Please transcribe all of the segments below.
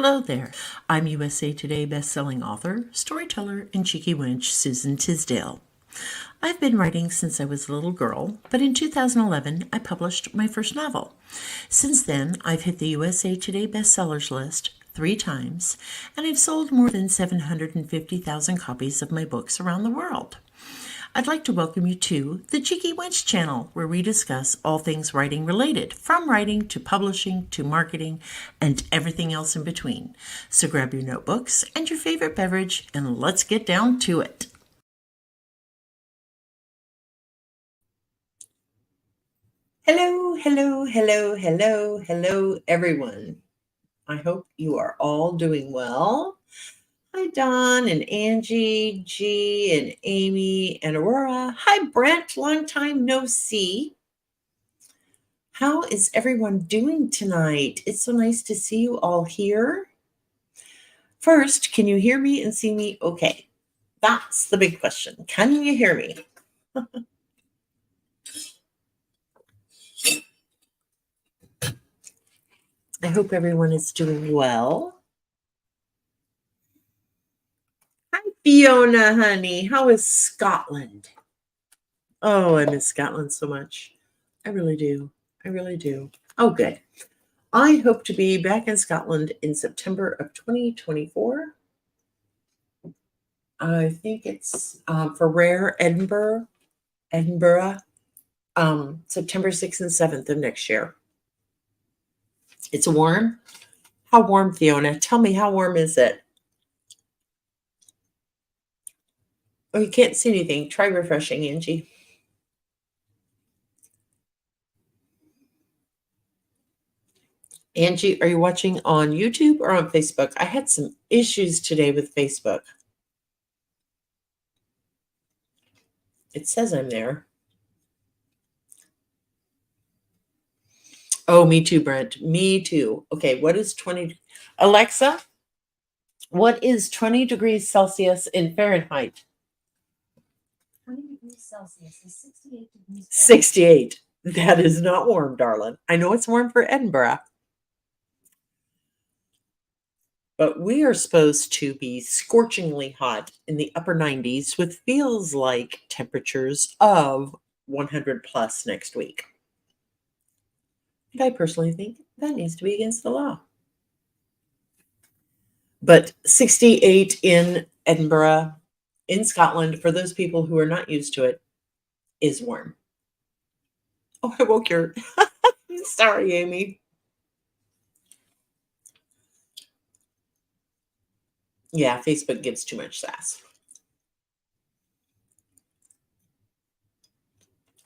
Hello there. I'm USA Today bestselling author, storyteller, and cheeky wench Susan Tisdale. I've been writing since I was a little girl, but in 2011 I published my first novel. Since then, I've hit the USA Today bestsellers list 3 times, and I've sold more than 750,000 copies of my books around the world. I'd like to welcome you to the Cheeky Wench channel, where we discuss all things writing related, from writing to publishing to marketing and everything else in between. So grab your notebooks and your favorite beverage and let's get down to it. Hello, everyone. I hope you are all doing well. Hi, Don and Angie, G and Amy and Aurora. Hi, Brent. Long time no see. How is everyone doing tonight? It's so nice to see you all here. First, can you hear me and see me okay? That's the big question. Can you hear me? I hope everyone is doing well. Hi, Fiona, honey. How is Scotland? Oh, I miss Scotland so much. I really do. Oh, good. I hope to be back in Scotland in September of 2024. I think it's for Rare Edinburgh, September 6th and 7th of next year. It's warm. How warm, Fiona? Tell me, how warm is it? Oh, you can't see anything. Try refreshing, Angie. Angie, are you watching on YouTube or on Facebook? I had some issues today with Facebook. It says I'm there. Oh, me too, Brent. Me too. Okay, what is 20? Alexa, what is 20 degrees Celsius in Fahrenheit? 20 degrees Celsius is 68 degrees. 68. That is not warm, darling. I know it's warm for Edinburgh. But we are supposed to be scorchingly hot in the upper 90s with feels like temperatures of 100 plus next week. And I personally think that needs to be against the law. But 68 in Edinburgh, in Scotland, for those people who are not used to it, is warm. Oh, I woke your... Sorry, Amy. Yeah, Facebook gives too much sass.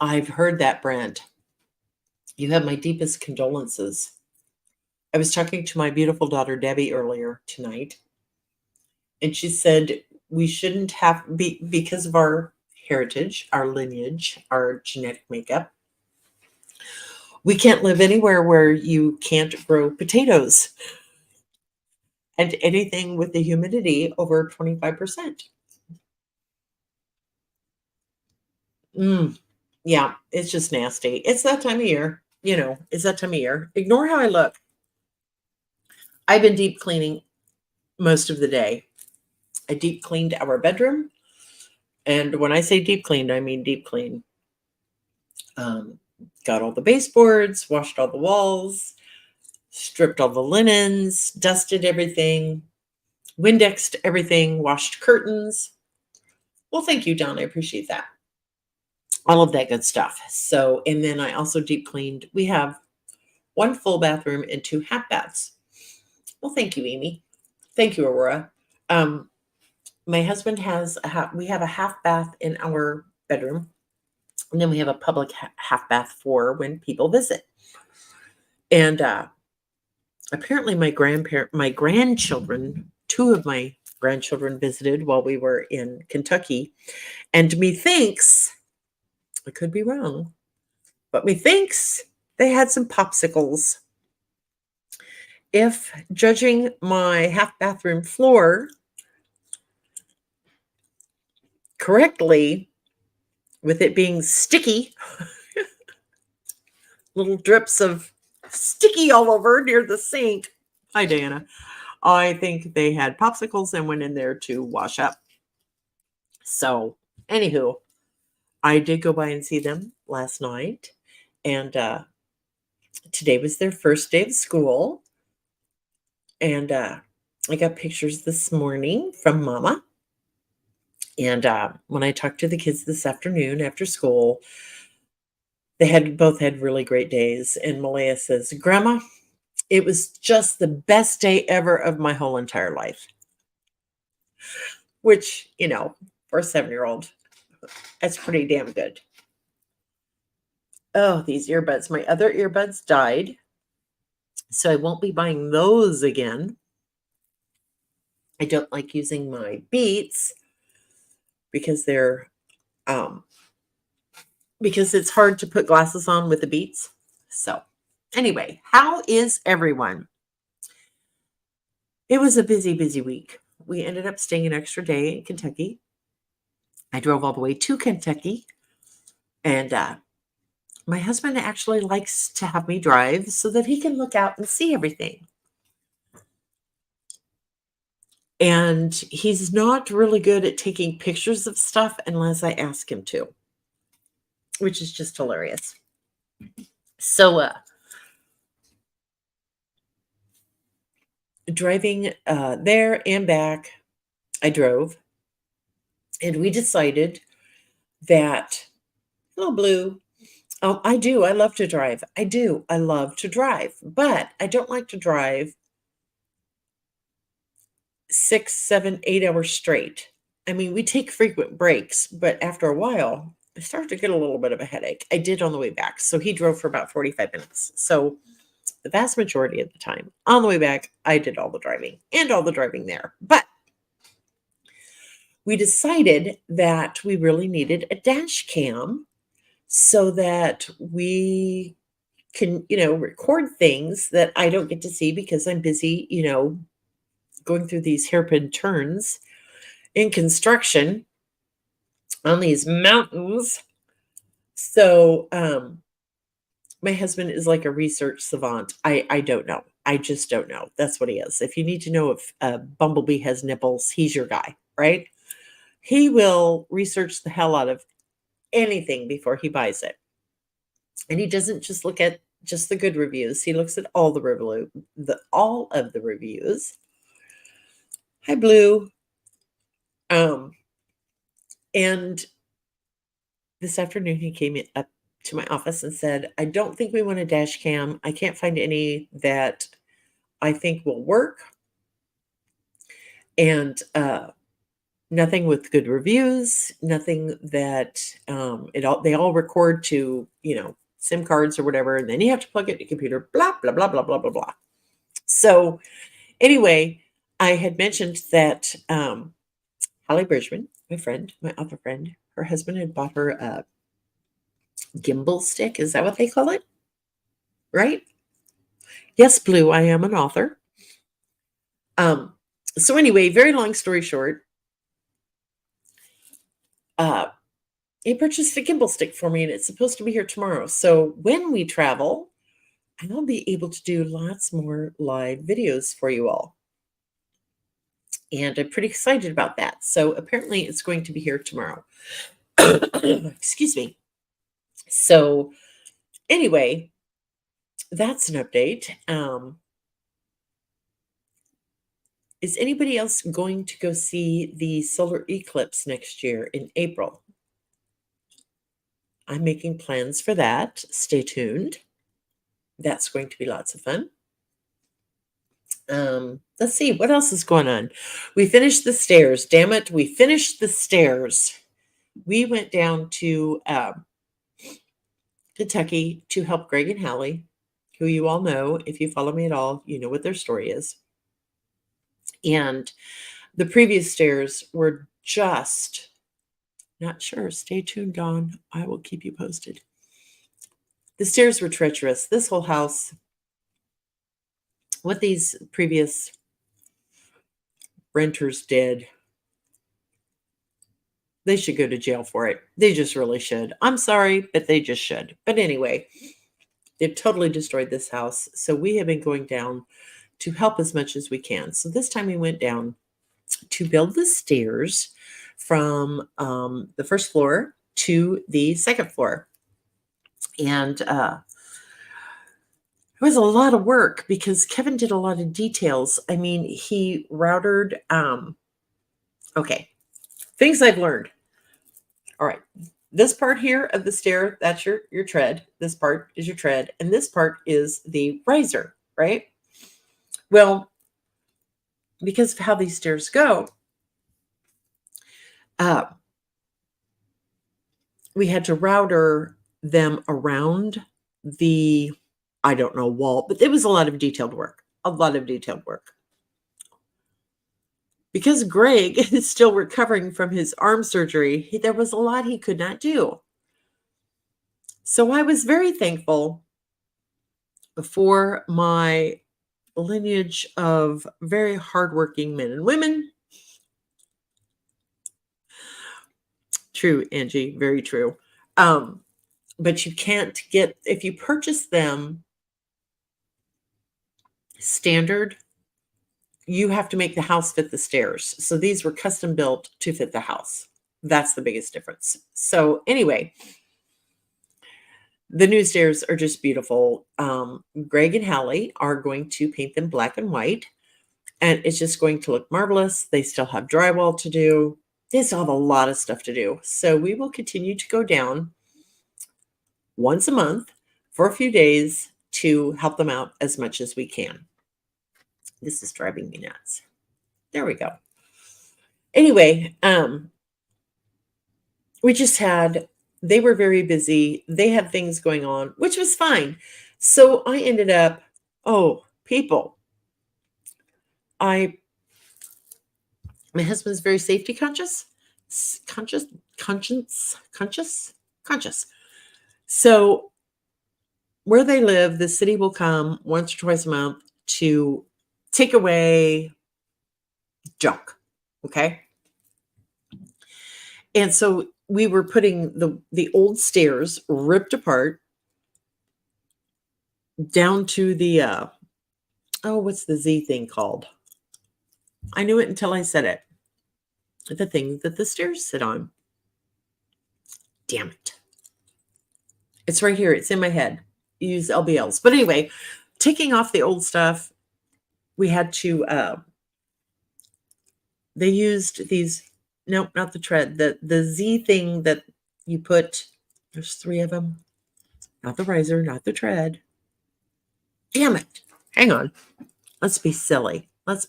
I've heard that, Brent. You have my deepest condolences. I was talking to my beautiful daughter, Debbie, earlier tonight, and she said we shouldn't have, because of our heritage, our lineage, our genetic makeup, we can't live anywhere where you can't grow potatoes and anything with the humidity over 25%. Yeah, it's just nasty. It's that time of year. It's that time of year. Ignore how I look. I've been deep cleaning most of the day. I deep cleaned our bedroom. And when I say deep cleaned, I mean deep clean. Got all the baseboards, washed all the walls, stripped all the linens, dusted everything, Windexed everything, washed curtains. Well, thank you, Don. I appreciate that. All of that good stuff. So, and then I also deep cleaned. We have 1 full bathroom and 2 half baths. Well, thank you, Amy. Thank you, Aurora. My husband has we have a half bath in our bedroom, and then we have a public half bath for when people visit. And apparently my grandchildren, 2 of my grandchildren visited while we were in Kentucky, and methinks, I could be wrong, but methinks they had some popsicles. If judging my half bathroom floor correctly, with it being sticky, little drips of sticky all over near the sink. Hi, Diana. I think they had popsicles and went in there to wash up. So, anywho, I did go by and see them last night. And today was their first day of school. And I got pictures this morning from Mama. And when I talked to the kids this afternoon after school, they both had really great days. And Malaya says, Grandma, it was just the best day ever of my whole entire life. Which, for a 7-year-old, that's pretty damn good. Oh, these earbuds. My other earbuds died. So I won't be buying those again. I don't like using my Beats because because it's hard to put glasses on with the Beats. So anyway, how is everyone? It was a busy, busy week. We ended up staying an extra day in Kentucky. I drove all the way to Kentucky. And my husband actually likes to have me drive so that he can look out and see everything. And he's not really good at taking pictures of stuff unless I ask him to, which is just hilarious. So driving there and back, I drove. And we decided that, hello, Blue. I do. I love to drive. I do. I love to drive. But I don't like to drive 6, 7, 8 hours straight. I mean, we take frequent breaks, but after a while, I started to get a little bit of a headache. I did on the way back. So he drove for about 45 minutes. So the vast majority of the time on the way back, I did all the driving and all the driving there. But we decided that we really needed a dash cam so that we can, record things that I don't get to see because I'm busy, going through these hairpin turns in construction on these mountains. So my husband is like a research savant. I don't know. I just don't know. That's what he is. If you need to know if a bumblebee has nipples, he's your guy, right? He will research the hell out of anything before he buys it. And he doesn't just look at just the good reviews. He looks at all of the reviews. Hi, Blue. And this afternoon he came up to my office and said, I don't think we want a dash cam. I can't find any that I think will work. And nothing with good reviews, nothing that they all record to, SIM cards or whatever, and then you have to plug it in your computer, blah, blah, blah, blah, blah, blah, blah. So anyway, I had mentioned that Holly Bridgman, my other friend, her husband had bought her a gimbal stick. Is that what they call it? Right? Yes, Blue, I am an author. So anyway, very long story short, he purchased a gimbal stick for me and it's supposed to be here tomorrow. So when we travel, I'll be able to do lots more live videos for you all. And I'm pretty excited about that. So apparently it's going to be here tomorrow. Excuse me. So anyway, that's an update. Is anybody else going to go see the solar eclipse next year in April? I'm making plans for that. Stay tuned. That's going to be lots of fun. Let's see, what else is going on? We finished the stairs. Damn it, we finished the stairs. We went down to Kentucky to help Greg and Hallie, who you all know. If you follow me at all, you know what their story is. And the previous stairs were just not sure. Stay tuned, Dawn. I will keep you posted. The stairs were treacherous. This whole house, what these previous renters did, they should go to jail for it. They just really should. I'm sorry, but they just should. But anyway, they've totally destroyed this house. So we have been going down to help as much as we can. So this time we went down to build the stairs from the first floor to the second floor. And it was a lot of work because Kevin did a lot of details. I mean, he routed, okay, things I've learned. All right. This part here of the stair, that's your tread. This part is your tread. And this part is the riser, right? Well, because of how these stairs go, we had to router them around the, I don't know, wall, but it was a lot of detailed work, Because Greg is still recovering from his arm surgery, there was a lot he could not do. So I was very thankful for my lineage of very hardworking men and women. True, Angie, very true. But you can't get, if you purchase them standard, you have to make the house fit the stairs. So these were custom built to fit the house. That's the biggest difference. So anyway, the new stairs are just beautiful. Greg and Hallie are going to paint them black and white, and it's just going to look marvelous. They still have drywall to do. They still have a lot of stuff to do. So we will continue to go down once a month for a few days to help them out as much as we can. This is driving me nuts. There we go. Anyway, they were very busy. They had things going on, which was fine. So I ended up, my husband's very safety conscious. So where they live, the city will come once or twice a month to take away junk. Okay. And so we were putting the old stairs ripped apart down to the, what's the Z thing called? I knew it until I said it. The thing that the stairs sit on. Damn it. It's right here. It's in my head. Use LBLs. But anyway, taking off the old stuff, we had to, they used these, no, not the tread, the Z thing that you put, there's 3 of them, not the riser, not the tread. Damn it. Hang on. Let's be silly.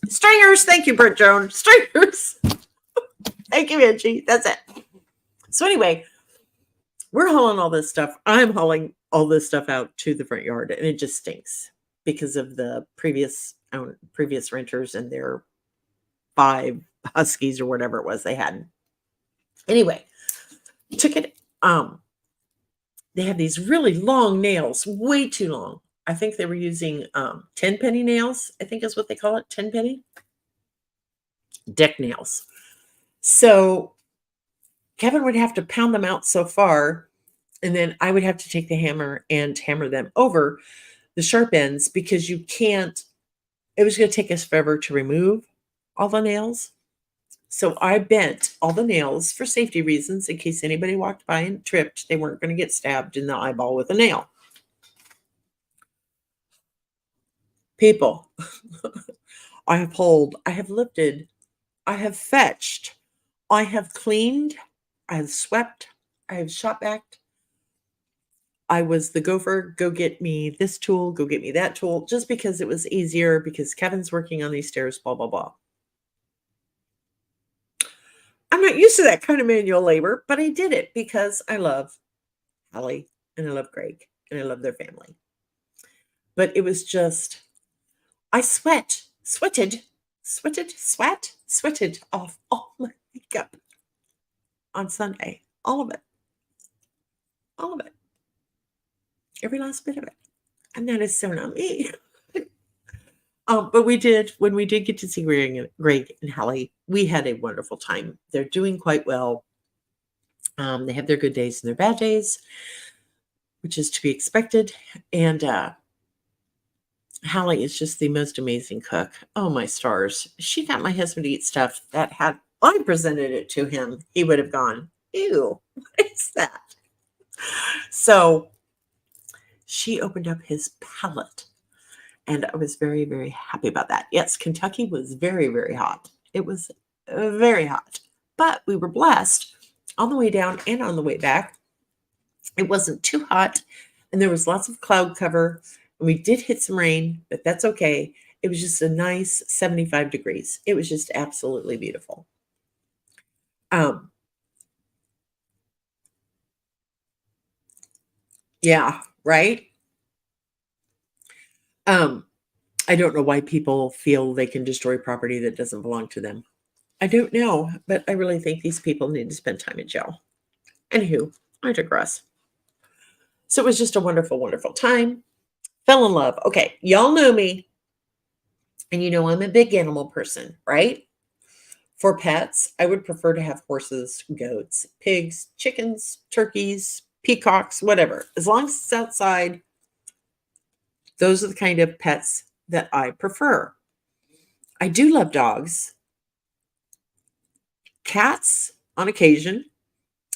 Stringers. Thank you, Bert Jones. Stringers. Thank you, Angie. That's it. So anyway, we're hauling all this stuff. I'm hauling all this stuff out to the front yard, and it just stinks because of the previous renters and their 5 huskies or whatever it was they had. Anyway, took it. They have these really long nails, way too long. I think they were using 10-penny nails, I think is what they call it, 10-penny deck nails. So Kevin would have to pound them out so far, and then I would have to take the hammer and hammer them over the sharp ends because you can't, it was going to take us forever to remove all the nails. So I bent all the nails for safety reasons in case anybody walked by and tripped, they weren't going to get stabbed in the eyeball with a nail. People, I have pulled, I have lifted, I have fetched, I have cleaned, I have swept, I have shot backed. I was the gopher, go get me this tool, go get me that tool, just because it was easier, because Kevin's working on these stairs, blah, blah, blah. I'm not used to that kind of manual labor, but I did it because I love Hallie and I love Greg and I love their family. But it was just, I sweated off all my makeup on Sunday. All of it. Every last bit of it. And that is so not me. But when we did get to see Greg and Hallie, we had a wonderful time. They're doing quite well. They have their good days and their bad days, which is to be expected. And Hallie is just the most amazing cook. Oh, my stars. She got my husband to eat stuff that had I presented it to him, he would have gone, ew, what is that? So she opened up his palate, and I was very, very happy about that. Yes, Kentucky was very, very hot. It was very hot, but we were blessed on the way down and on the way back. It wasn't too hot, and there was lots of cloud cover, and we did hit some rain, but that's okay. It was just a nice 75 degrees. It was just absolutely beautiful. Um, yeah, right? Um, I don't know why people feel they can destroy property that doesn't belong to them. I don't know, but I really think these people need to spend time in jail. Anywho, I digress. So it was just a wonderful, wonderful time. Fell in love. Okay, y'all know me, and you know I'm a big animal person, right? For pets, I would prefer to have horses, goats, pigs, chickens, turkeys, peacocks, whatever. As long as it's outside, those are the kind of pets that I prefer. I do love dogs, cats on occasion,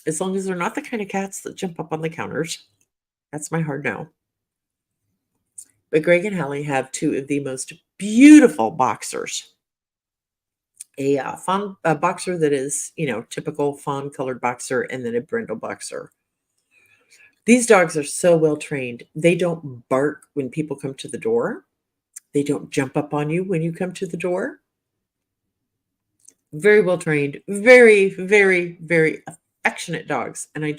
as long as they're not the kind of cats that jump up on the counters. That's my hard no. But Greg and Hallie have two of the most beautiful boxers. A boxer that is, typical fawn colored boxer, and then a brindle boxer. These dogs are so well trained. They don't bark when people come to the door. They don't jump up on you when you come to the door. Very well trained, very, very, very affectionate dogs. And I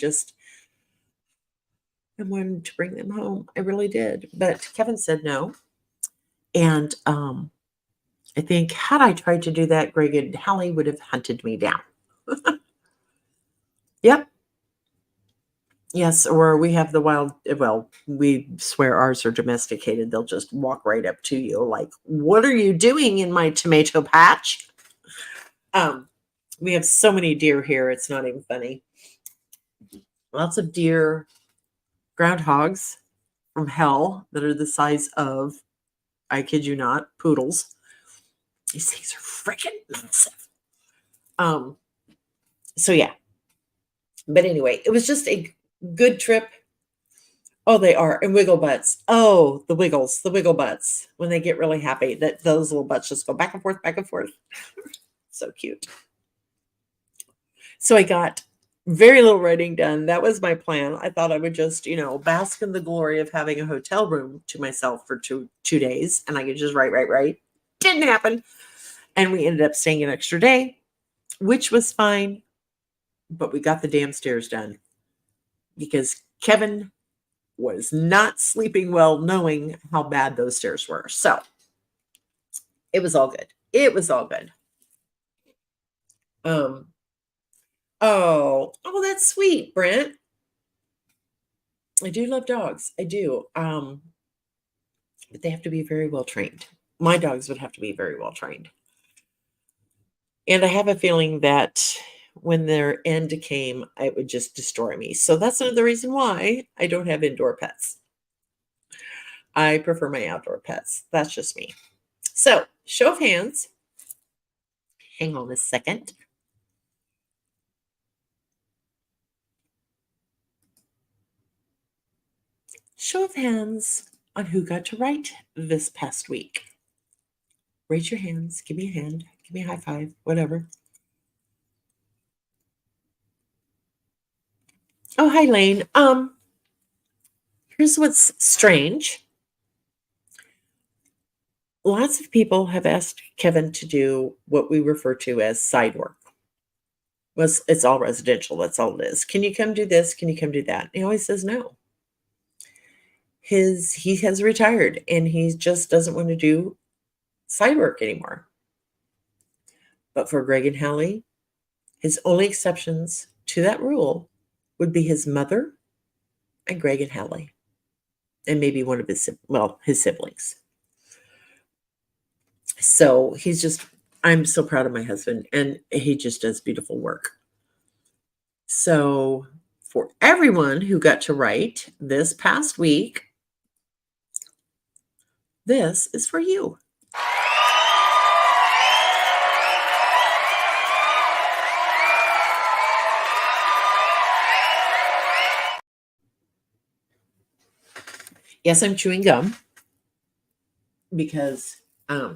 wanted to bring them home. I really did. But Kevin said no. And I think had I tried to do that, Greg and Hallie would have hunted me down. Yep. Yes, or we have the wild, well, we swear ours are domesticated. They'll just walk right up to you like, what are you doing in my tomato patch? We have so many deer here, it's not even funny. Lots of deer, groundhogs from hell that are the size of, I kid you not, poodles. These things are freaking massive. So yeah. But anyway, it was just a good trip. Oh, they are. And wiggle butts. Oh, the wiggle butts. When they get really happy, that those little butts just go back and forth, back and forth. So cute. So I got very little writing done. That was my plan. I thought I would just, bask in the glory of having a hotel room to myself for two days, and I could just write. Didn't happen. And we ended up staying an extra day, which was fine. But we got the damn stairs done because Kevin was not sleeping well knowing how bad those stairs were. So it was all good. It was all good. Oh, that's sweet, Brent. I do love dogs. I do. But they have to be very well trained. My dogs would have to be very well trained. And I have a feeling that when their end came, it would just destroy me. So that's another reason why I don't have indoor pets. I prefer my outdoor pets. That's just me. So, show of hands. Hang on a second. Show of hands on who got to write this past week. Raise your hands. Give me a hand. Give me a high five. Whatever. Oh, hi, Lane. Here's what's strange. Lots of people have asked Kevin to do what we refer to as side work. It's all residential. That's all it is. Can you come do this? Can you come do that? And he always says no. He has retired and he just doesn't want to do side work anymore. But for Greg and Hallie, his only exceptions to that rule would be his mother and Greg and Hallie, and maybe one of his siblings. So I'm so proud of my husband, and he just does beautiful work. So for everyone who got to write this past week, this is for you. Yes, I'm chewing gum because my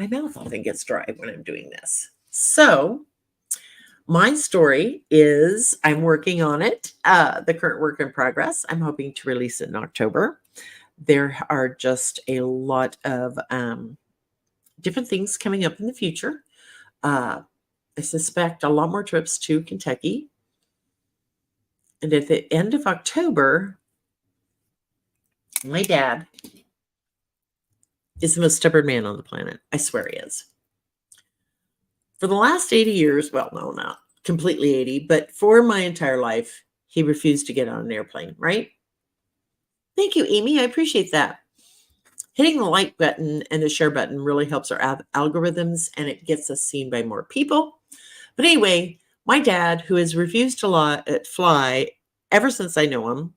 mouth often gets dry when I'm doing this. So, my story is I'm working on it, the current work in progress. I'm hoping to release it in October. There are just a lot of different things coming up in the future. I suspect a lot more trips to Kentucky. And at the end of October, my dad is the most stubborn man on the planet. I swear he is. For the last 80 years, well, no, not completely 80, but for my entire life, he refused to get on an airplane, right? Thank you, Amy. I appreciate that. Hitting the like button and the share button really helps our algorithms and it gets us seen by more people. But anyway, my dad, who has refused to fly ever since I know him,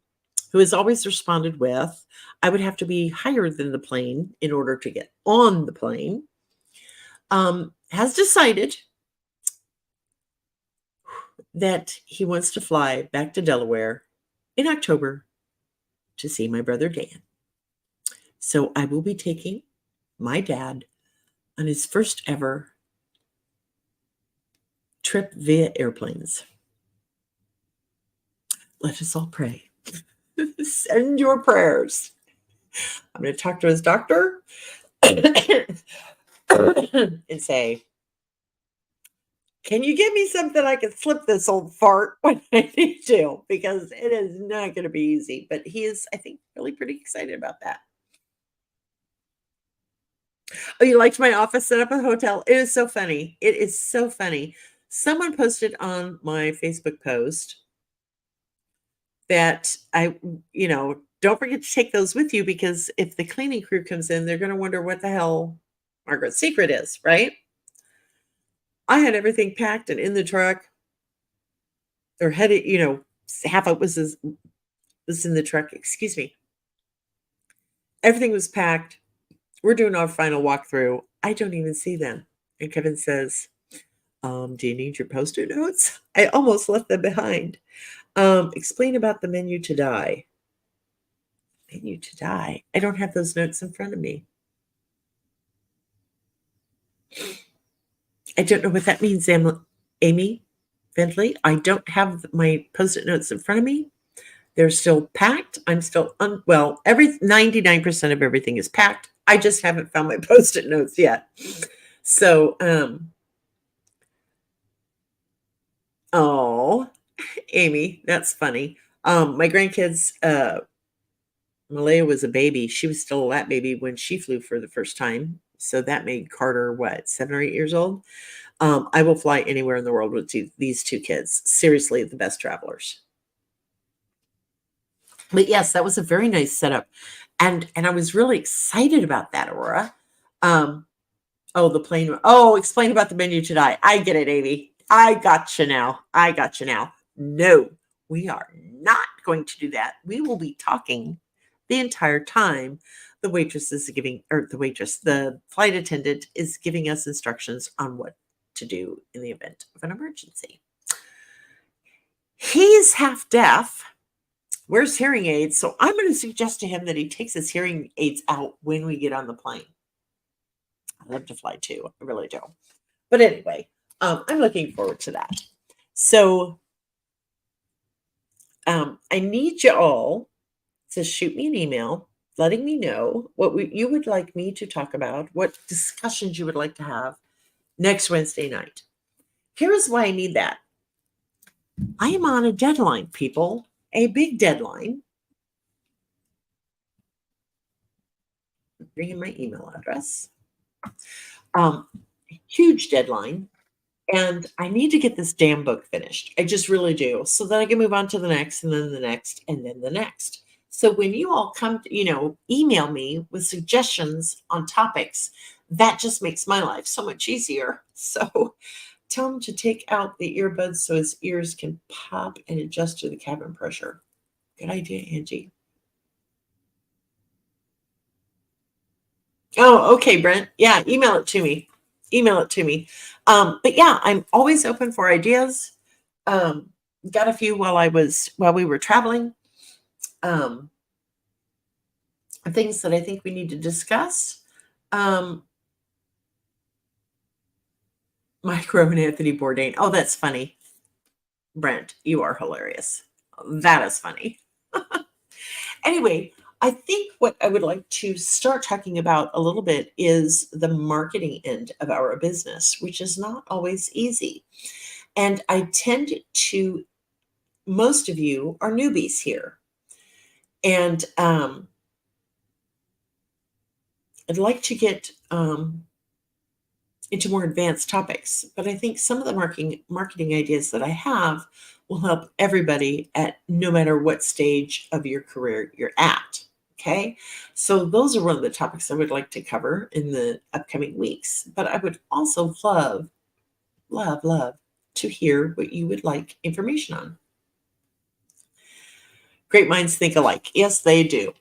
who has always responded with, I would have to be higher than the plane in order to get on the plane, has decided that he wants to fly back to Delaware in October to see my brother Dan. So I will be taking my dad on his first ever trip via airplanes. Let us all pray. Send your prayers. I'm going to talk to his doctor and say, can you give me something I can slip this old fart when I need to? Because it is not going to be easy. But he is, I think, really pretty excited about that. Oh, you liked my office set up at a hotel? It is so funny. It is so funny. Someone posted on my Facebook post that don't forget to take those with you because if the cleaning crew comes in, they're going to wonder what the hell Margaret's secret is, right? I had everything packed and in the truck or headed, half of it was in the truck. Excuse me. Everything was packed. We're doing our final walkthrough. I don't even see them. And Kevin says, do you need your Post-it notes? I almost left them behind. Explain about the menu to die. Menu to die. I don't have those notes in front of me. I don't know what that means, Amy Bentley. I don't have my Post-it notes in front of me. They're still packed. I'm still, 99% of everything is packed. I just haven't found my Post-it notes yet. So, oh, Amy, that's funny. My grandkids, Malaya was a baby. She was still a lap baby when she flew for the first time. So that made Carter, 7 or 8 years old? I will fly anywhere in the world with these two kids. Seriously, the best travelers. But yes, that was a very nice setup. And I was really excited about that, Aurora. The plane. Oh, explain about the menu today. I get it, Amy. I got you now. No, we are not going to do that. We will be talking the entire time. The flight attendant is giving us instructions on what to do in the event of an emergency. He's half deaf, wears hearing aids, so I'm going to suggest to him that he takes his hearing aids out when we get on the plane. I love to fly too. I really do. But anyway, I'm looking forward to that. So I need you all to shoot me an email letting me know what you would like me to talk about, what discussions you would like to have next Wednesday night. Here is why I need that. I am on a deadline, people, a big deadline. Bring in my email address. Huge deadline. And I need to get this damn book finished. I just really do. So that I can move on to the next and then the next and then the next. So when you all come, email me with suggestions on topics, that just makes my life so much easier. So tell him to take out the earbuds so his ears can pop and adjust to the cabin pressure. Good idea, Angie. Oh, okay, Brent. Yeah, email it to me. Email it to me. But yeah, I'm always open for ideas. Um, got a few while we were traveling. Um, things that I think we need to discuss. Um, Micro and Anthony Bourdain. Oh, that's funny. Brent, you are hilarious. That is funny. Anyway, I think what I would like to start talking about a little bit is the marketing end of our business, which is not always easy. And I tend to, most of you are newbies here. And I'd like to get into more advanced topics, but I think some of the marketing ideas that I have will help everybody at no matter what stage of your career you're at. Okay, so those are one of the topics I would like to cover in the upcoming weeks. But I would also love to hear what you would like information on. Great minds think alike. Yes, they do.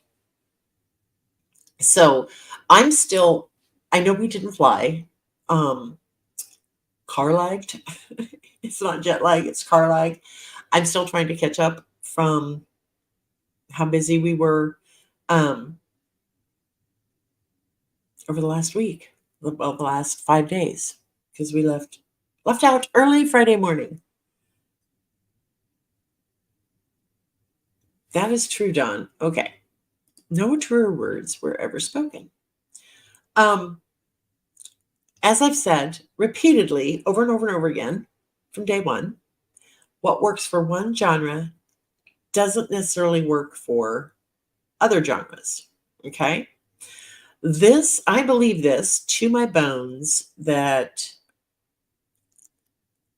So I'm still, I know we didn't fly. Um, Car lagged. It's not jet lag, it's car lag. I'm still trying to catch up from how busy we were um, over the last week, well, the last 5 days, because we left out early Friday morning. That is true, Don. Okay. No truer words were ever spoken. Um, as I've said repeatedly over and over and over again from day one, what works for one genre doesn't necessarily work for other genres. Okay. I believe this to my bones, that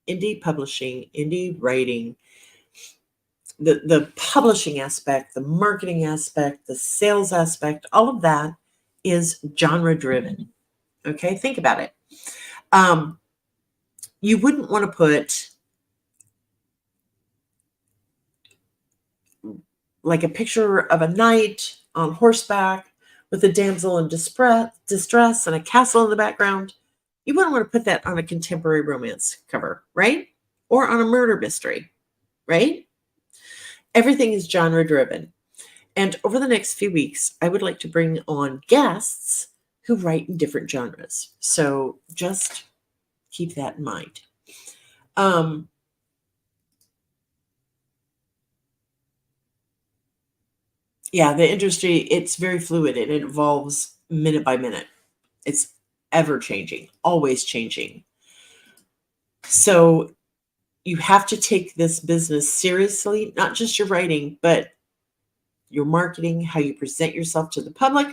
indie publishing, indie writing, the publishing aspect, the marketing aspect, the sales aspect, all of that is genre driven. Okay, think about it. Um, you wouldn't want to put like a picture of a knight on horseback with a damsel in distress and a castle in the background. You wouldn't want to put that on a contemporary romance cover, right? Or on a murder mystery, right? Everything is genre driven. And over the next few weeks, I would like to bring on guests who write in different genres. So just keep that in mind. Um, yeah, the industry, it's very fluid and it evolves minute by minute. It's ever changing, always changing. So you have to take this business seriously, not just your writing, but your marketing, how you present yourself to the public.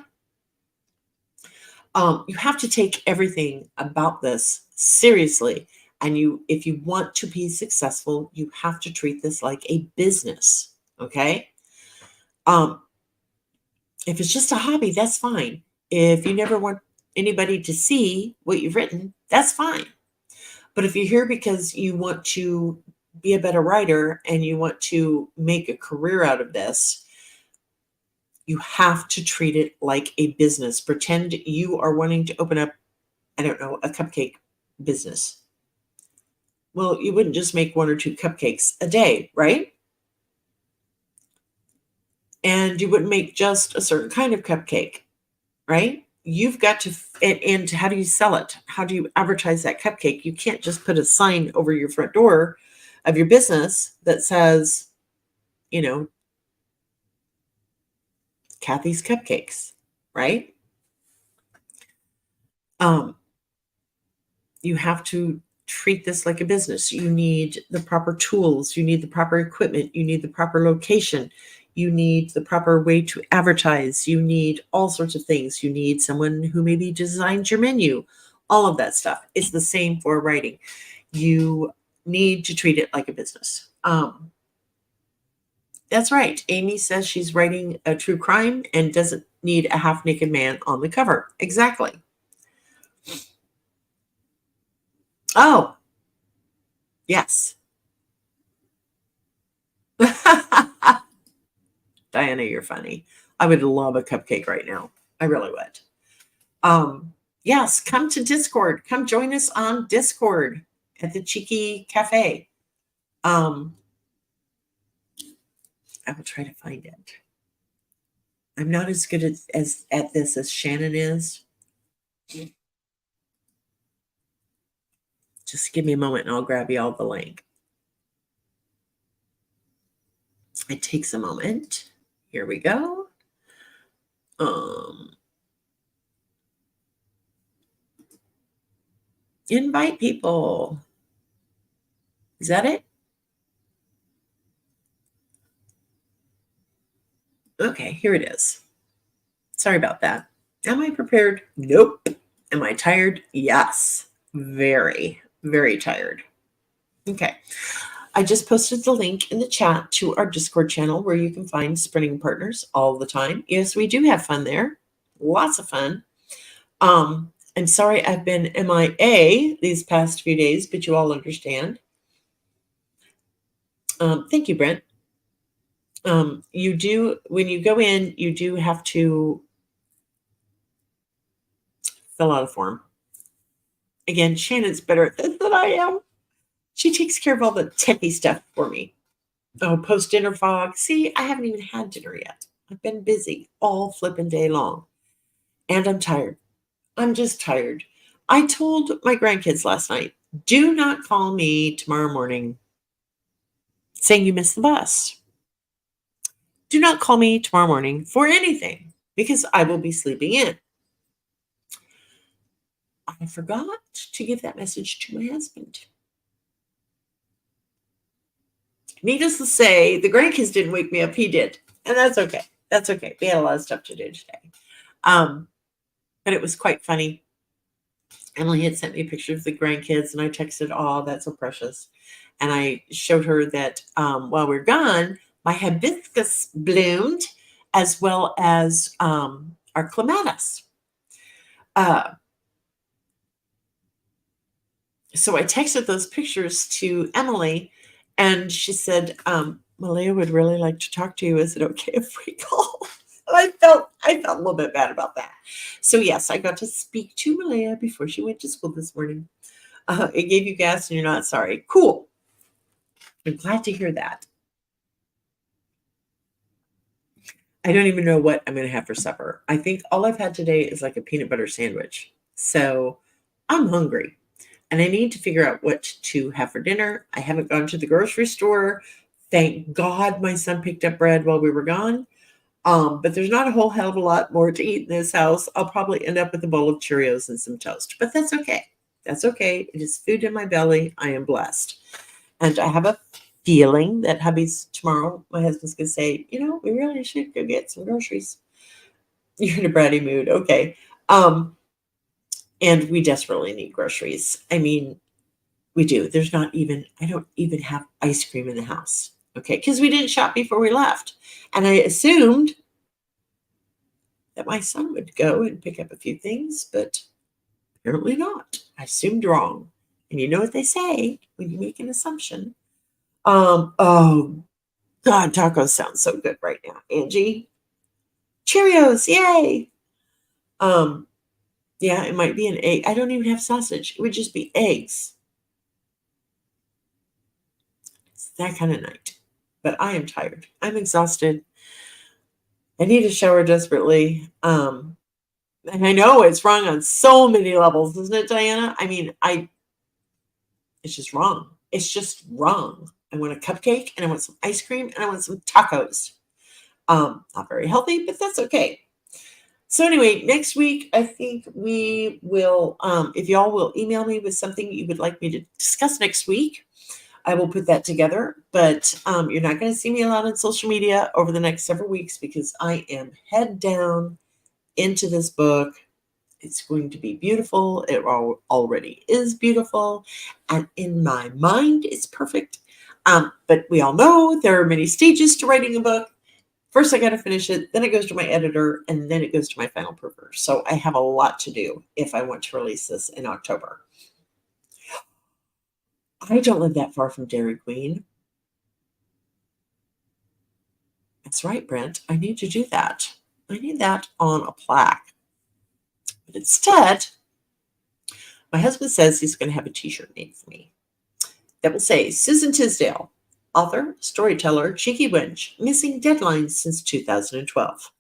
You have to take everything about this seriously. And if you want to be successful, you have to treat this like a business. Okay. Um, if it's just a hobby, that's fine. If you never want anybody to see what you've written, that's fine. But if you're here because you want to be a better writer and you want to make a career out of this, you have to treat it like a business. Pretend you are wanting to open up, I don't know, a cupcake business. Well, you wouldn't just make one or two cupcakes a day, right? And you wouldn't make just a certain kind of cupcake, right? You've got to, and how do you sell it? How do you advertise that cupcake? You can't just put a sign over your front door of your business that says, you know, Kathy's Cupcakes, right? Um, you have to treat this like a business. You need the proper tools, you need the proper equipment, you need the proper location, you need the proper way to advertise, you need all sorts of things. You need someone who maybe designs your menu, all of that stuff. It's the same for writing. You need to treat it like a business. That's right. Amy says she's writing a true crime and doesn't need a half naked man on the cover. Exactly. Oh, yes. Diana, you're funny. I would love a cupcake right now. I really would. Yes, come to Discord. Come join us on Discord at the Cheeky Cafe. I will try to find it. I'm not as good as at this as Shannon is. Just give me a moment and I'll grab you all the link. It takes a moment. Here we go. Invite people. Is that it? Okay, here it is. Sorry about that. Am I prepared? Nope. Am I tired? Yes. Very, very tired. Okay. I just posted the link in the chat to our Discord channel where you can find sprinting partners all the time. Yes, we do have fun there. Lots of fun. I'm sorry I've been MIA these past few days, but you all understand. Thank you, Brent. You do, when you go in, you do have to fill out a form. Again, Shannon's better at this than I am. She takes care of all the techie stuff for me. Oh, post dinner fog. See, I haven't even had dinner yet. I've been busy all flipping day long. And I'm tired. I'm just tired. I told my grandkids last night, do not call me tomorrow morning saying you missed the bus. Do not call me tomorrow morning for anything because I will be sleeping in. I forgot to give that message to my husband. Needless to say, the grandkids didn't wake me up. He did. And that's okay. That's okay. We had a lot of stuff to do today. But it was quite funny. Emily had sent me a picture of the grandkids, and I texted, "Oh, that's so precious." And I showed her that while we're gone, my hibiscus bloomed, as well as our clematis. So I texted those pictures to Emily, and she said, "Malia would really like to talk to you. Is it okay if we call?" I felt a little bit bad about that. So yes, I got to speak to Malia before she went to school this morning. It gave you gas and you're not sorry. Cool. I'm glad to hear that. I don't even know what I'm going to have for supper. I think all I've had today is like a peanut butter sandwich. So I'm hungry and I need to figure out what to have for dinner. I haven't gone to the grocery store. Thank God my son picked up bread while we were gone. But there's not a whole hell of a lot more to eat in this house. I'll probably end up with a bowl of Cheerios and some toast, but that's okay. That's okay. It is food in my belly. I am blessed. And I have a feeling that hubby's tomorrow, my husband's going to say, we really should go get some groceries. You're in a bratty mood. Okay. And we desperately need groceries. I mean, we do. I don't even have ice cream in the house. Okay. Because we didn't shop before we left. And I assumed that my son would go and pick up a few things, but apparently not. I assumed wrong. And you know what they say when you make an assumption. Oh God, tacos sound so good right now, Angie. Cheerios, yay. Yeah, it might be an egg. I don't even have sausage. It would just be eggs. It's that kind of night. But I am tired. I'm exhausted. I need a shower desperately. And I know it's wrong on so many levels, isn't it, Diana? I mean, it's just wrong. It's just wrong. I want a cupcake and I want some ice cream and I want some tacos. Not very healthy, but that's okay. So anyway, next week, I think we will, if y'all will email me with something you would like me to discuss next week, I will put that together. But you're not going to see me a lot on social media over the next several weeks because I am head down into this book. It's going to be beautiful. It already is beautiful. And in my mind, it's perfect. But we all know there are many stages to writing a book. First, I got to finish it. Then it goes to my editor. And then it goes to my final proofer. So I have a lot to do if I want to release this in October. I don't live that far from Dairy Queen. That's right, Brent. I need to do that. I need that on a plaque. But instead, my husband says he's going to have a t-shirt made for me that will say Susan Tisdale, author, storyteller, cheeky wench, missing deadlines since 2012.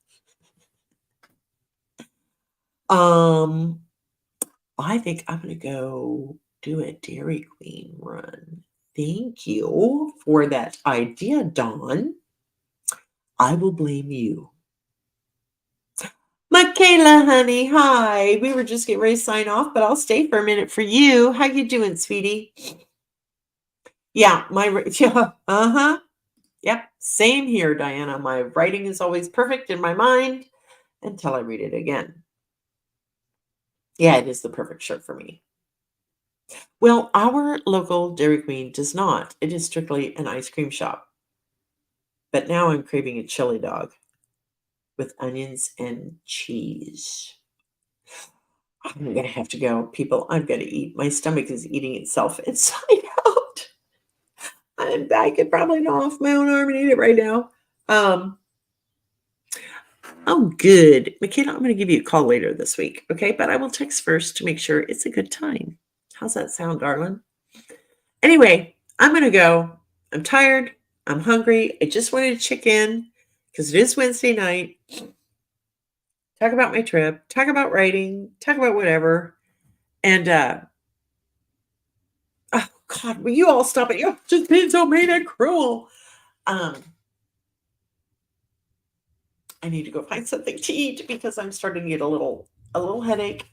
I think I'm going to go do a Dairy Queen run. Thank you for that idea, Dawn. I will blame you. Michaela, honey, hi. We were just getting ready to sign off, but I'll stay for a minute for you. How you doing, sweetie? Yeah, uh-huh. Yep, same here, Diana. My writing is always perfect in my mind until I read it again. Yeah, it is the perfect shirt for me. Well, our local Dairy Queen does not. It is strictly an ice cream shop. But now I'm craving a chili dog with onions and cheese. I'm going to have to go. People, I've got to eat. My stomach is eating itself inside out. I could probably gnaw off my own arm and eat it right now. Oh, good. Michaela, I'm going to give you a call later this week, okay? But I will text first to make sure it's a good time. How's that sound, darling? Anyway, I'm going to go. I'm tired. I'm hungry. I just wanted to check in because it is Wednesday night. Talk about my trip. Talk about writing. Talk about whatever. And, oh, God, will you all stop it? You're just being so mean and cruel. I need to go find something to eat because I'm starting to get a little headache.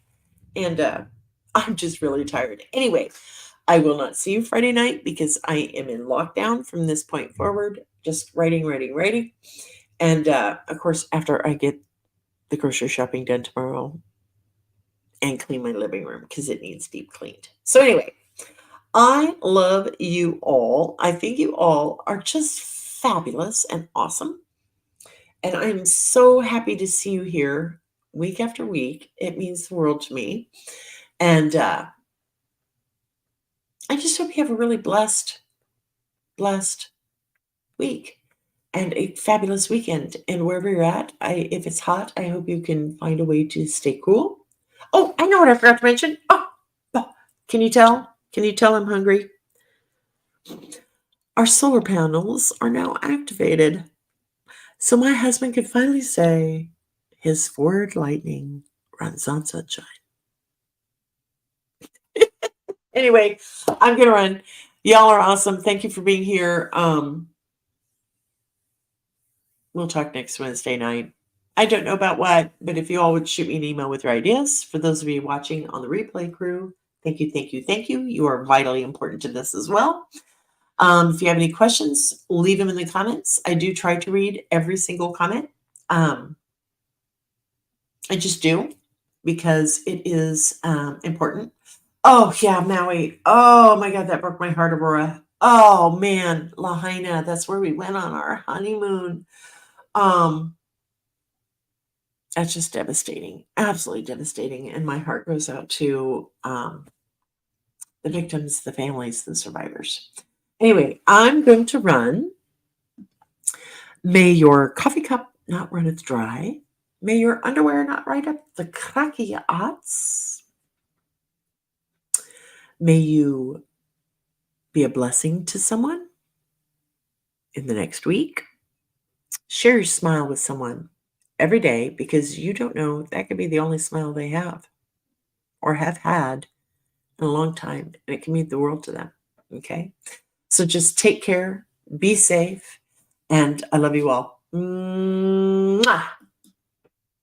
And I'm just really tired. Anyway, I will not see you Friday night because I am in lockdown from this point forward. Just writing. And of course, after I get the grocery shopping done tomorrow and clean my living room because it needs deep cleaned. So anyway, I love you all. I think you all are just fabulous and awesome. And I'm so happy to see you here week after week. It means the world to me. And I just hope you have a really blessed week and a fabulous weekend. And wherever you're at, if it's hot, I hope you can find a way to stay cool. Oh, I know what I forgot to mention. Oh, can you tell? Can you tell I'm hungry? Our solar panels are now activated. So my husband can finally say his Ford Lightning runs on sunshine. Anyway, I'm going to run. Y'all are awesome. Thank you for being here. We'll talk next Wednesday night. I don't know about what, but if you all would shoot me an email with your ideas, for those of you watching on the replay crew, thank you. You are vitally important to this as well. If you have any questions, leave them in the comments. I do try to read every single comment. I just do because it is important. Oh, yeah, Maui. Oh, my God, that broke my heart, Aurora. Oh, man, Lahaina, that's where we went on our honeymoon. That's just devastating, absolutely devastating. And my heart goes out to the victims, the families, the survivors. Anyway, I'm going to run. May your coffee cup not runneth dry. May your underwear not ride up the cracky oughts. May you be a blessing to someone in the next week. Share your smile with someone every day because you don't know, that could be the only smile they have or have had in a long time, and it can mean the world to them. Okay? So just take care, be safe, and I love you all. Mwah!